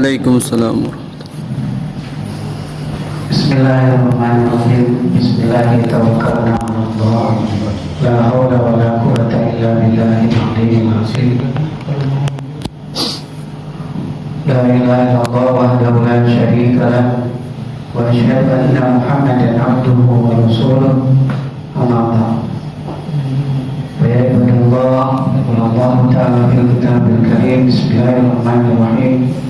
Waalaikumsalam. Bismillahirrahmanirrahim. Bismillahirrahmanirrahim. La haula wa la quwwata illa billahil aliyyil azim. La ilaha illallah wahdahu la syarika lahu wa asyhadu anna Muhammadan abduhu wa rasuluh. Amma ba'd. Ya ibadallah, Allah ta'ala fil kitabil karim. Bismillahirrahmanirrahim.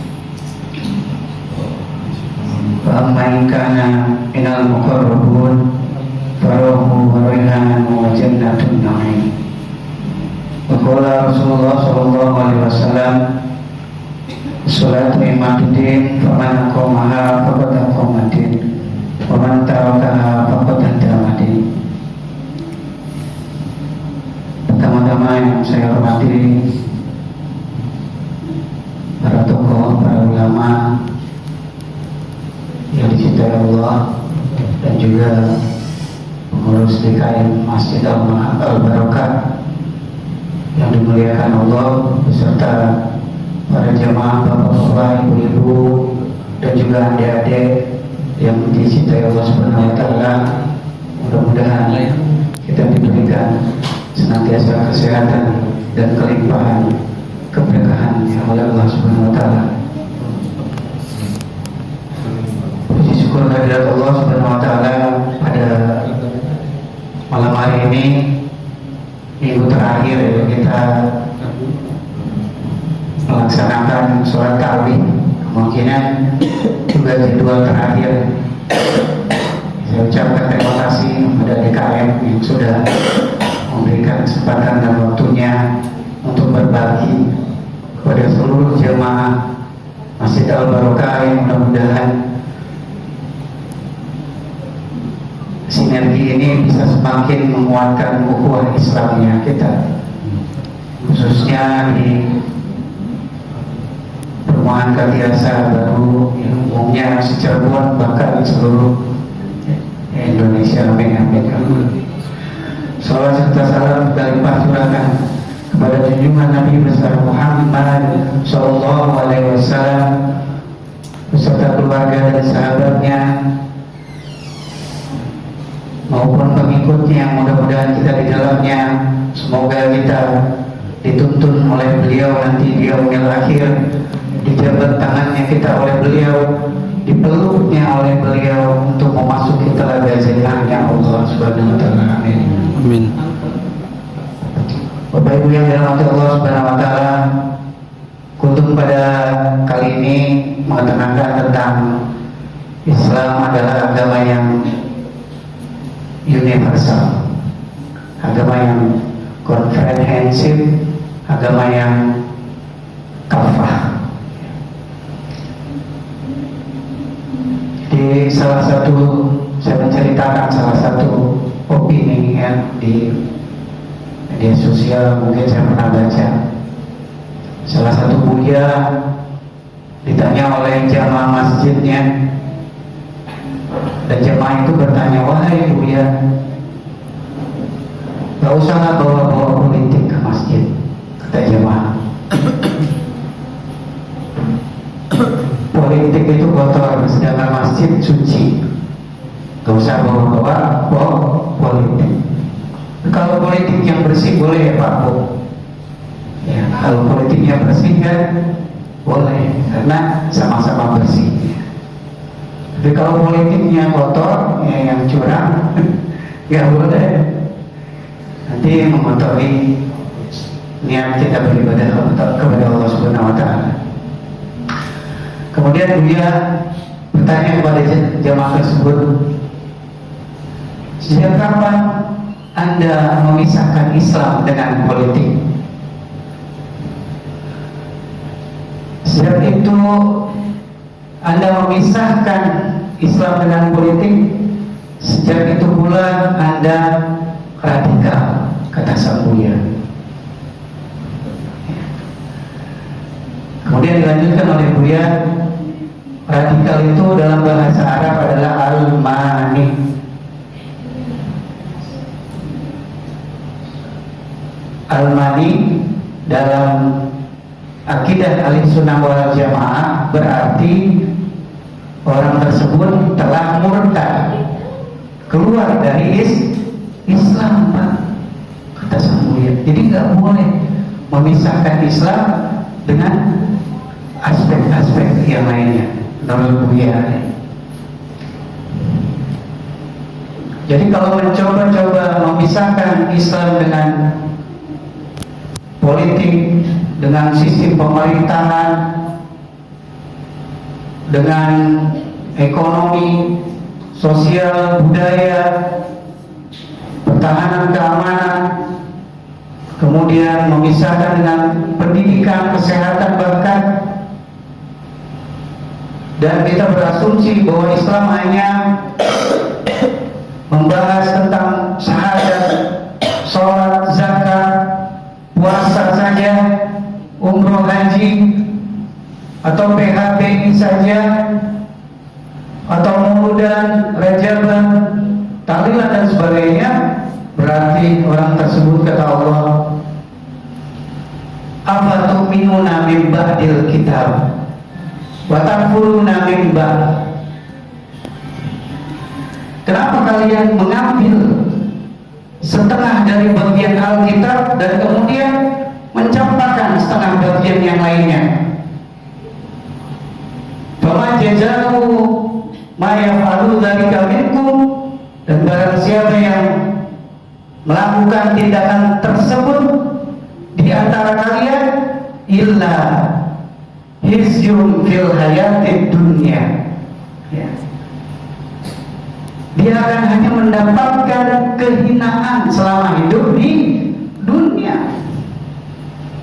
فَأَمَّا إِنْ كَانَ مِنَ الْمُقَرَّبِينَ فَرَوْحٌ وَرَيْحَانٌ وَجَنَّةُ النَّعِيمِ. وَقَالَ رَسُولُ اللَّهِ صَلَّى اللَّهُ عَلَيْهِ وَسَلَّمَ الصَّلَاةُ إِمَامَةٌ فَمَنْ أَقَامَهَا فَقَدْ أَقَامَ الدِّينَ وَمَنْ تَرَكَهَا فَقَدْ هَدَمَ الدِّينَ. Pertama-tama yang saya hormati para tokoh, para ulama yang dicintai Allah, dan juga pengurus DKM Masjid Al-Barokah yang dimuliakan Allah, beserta para jamaah, bapak-bapak, ibu-ibu, dan juga adik-adik yang dicintai Allah Subhanahu wa Ta'ala. Mudah-mudahan kita diberikan senantiasa kesehatan dan kelimpahan keberkahan oleh Allah Subhanahu wa Ta'ala. Syukur kehadirat Allah Subhanahu wa Ta'ala pada malam hari ini, minggu terakhir ya, kita melaksanakan sholat tarawih. Kemungkinan juga jadwal terakhir. Saya ucapkan terima kasih kepada DKM yang sudah memberikan kesempatan dan waktunya untuk berbagi kepada seluruh jemaah Masjid Al-Barokah, yang mudah-mudahan sinergi ini bisa semakin menguatkan ukhuwah Islamnya kita, khususnya di perumahan Katiasa baru yang umumnya Cirebon, bahkan seluruh Indonesia. Amin, amin, amin. Salawat serta salam berlimpah curahkan kepada junjungan Nabi besar Muhammad Sallallahu Alaihi Wasallam beserta keluarga dan sahabatnya maupun pengikutnya yang mudah-mudahan kita di dalamnya. Semoga kita dituntun oleh beliau nanti di yaumil akhir, dijabat tangannya kita oleh beliau, dipeluknya oleh beliau untuk memasuki telaga jannahnya Allah Subhanahu wa Ta'ala. Amin. Amin. Bapak Ibu yang dirahmati Allah Subhanahu wa Ta'ala, kultum pada kali ini mengatakan tentang Islam adalah agama yang universal, agama yang komprehensif, agama yang kafah. Di salah satu, saya menceritakan salah satu opini ya, di media sosial, mungkin saya pernah baca. Salah satu buya ditanya oleh jamaah masjidnya, dan jemaah itu bertanya, wahai buya, gak usah bawa-bawa politik ke masjid, kata jemaah. Politik itu kotor, sedangkan masjid suci. Gak usah bawa-bawa politik. Kalau politik yang bersih boleh ya Pak Bu. Ya, kalau politiknya bersih kan boleh, karena sama-sama bersih. Tapi kalau politiknya kotor, ya yang curang, nggak boleh. Nanti mengotori niat kita beribadah kepada Allah Subhanahu wa Ta'ala. Kemudian dia bertanya kepada jamaah tersebut, sejak kapan Anda memisahkan Islam dengan politik? Sejak itu Anda memisahkan Islam dengan politik, sejak itu pula Anda radikal, kata sang buya. Kemudian dilanjutkan oleh buya, radikal itu dalam bahasa Arab adalah al-mani. Al-mani dalam akidah Ahlussunnah wal Jamaah berarti orang tersebut telah murtad, keluar dari Islam, Pak, kata Sang Mulia. Jadi nggak boleh memisahkan Islam dengan aspek-aspek yang lainnya, menurut Buya. Jadi kalau mencoba-coba memisahkan Islam dengan politik, dengan sistem pemerintahan, dengan ekonomi, sosial, budaya, pertahanan keamanan, kemudian memisahkan dengan pendidikan, kesehatan bahkan, dan kita berasumsi bahwa Islam hanya membahas tentang syahadat, sholat, zakat, puasa saja, umroh, haji, atau PHBI saja, atau Muludan, Rajaban, tahlilan dan sebagainya, berarti orang tersebut, kata Allah, afatu'minuna min ba'dil kitab wa takfuruna min ba'd. Kenapa kalian mengambil setengah dari bagian Alkitab dan kemudian mencampakkan setengah bagian yang lainnya? Faman jazaa'u ma yaf'alu dzalika minkum, dan barang siapa yang melakukan tindakan tersebut di antara kalian, illa hizyun fil hayatid dunya, ya, dia akan hanya mendapatkan kehinaan selama hidup di dunia.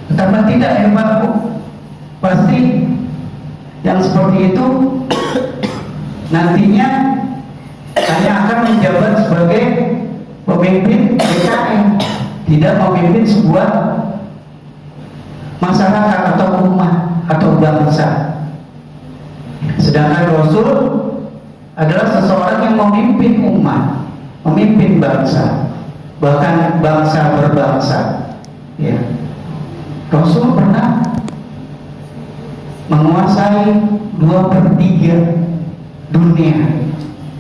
Tetapi tidak hebat, pasti yang seperti itu nantinya hanya akan menjabat sebagai pemimpin PKN, tidak memimpin sebuah masyarakat atau umat atau bangsa. Sedangkan Rasul adalah seseorang yang memimpin umat, memimpin bangsa, bahkan bangsa berbangsa. Ya. Rasul pernah menguasai 2/3 dunia.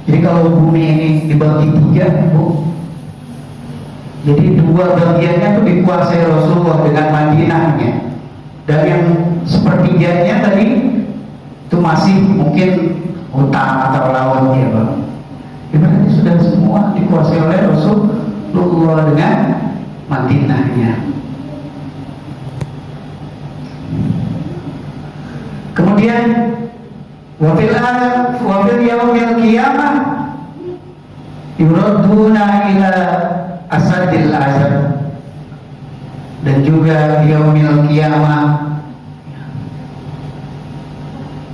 Jadi kalau bumi ini dibagi 3, Bu, jadi 2 bagiannya itu dikuasai Rasulullah dengan Madinahnya, dan yang sepertiganya tadi itu masih mungkin hutan atau laut, ya Bang. Berarti sudah semua dikuasai oleh Rasulullah dengan Madinahnya. Kemudian wafil yaumil qiyamah yuraduna ila asadil azab, dan juga yaumil qiyamah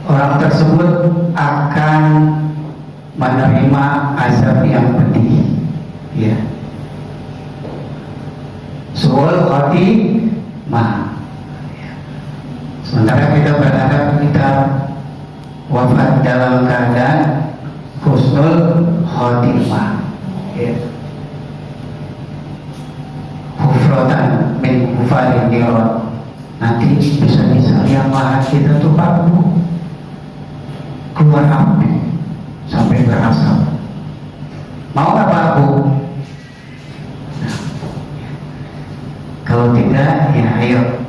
orang tersebut akan menerima azab yang pedih, ya, su'ul khatimah. Sementara kita berharap kita wafat dalam keadaan husnul khotimah, ya, hufratan min hufarin niron. Nanti bisa yang lahat kita tuh Pak, Bu, keluar api sampai berasap. Mau nggak Pak, Bu? Nah, kalau tidak, ya ayo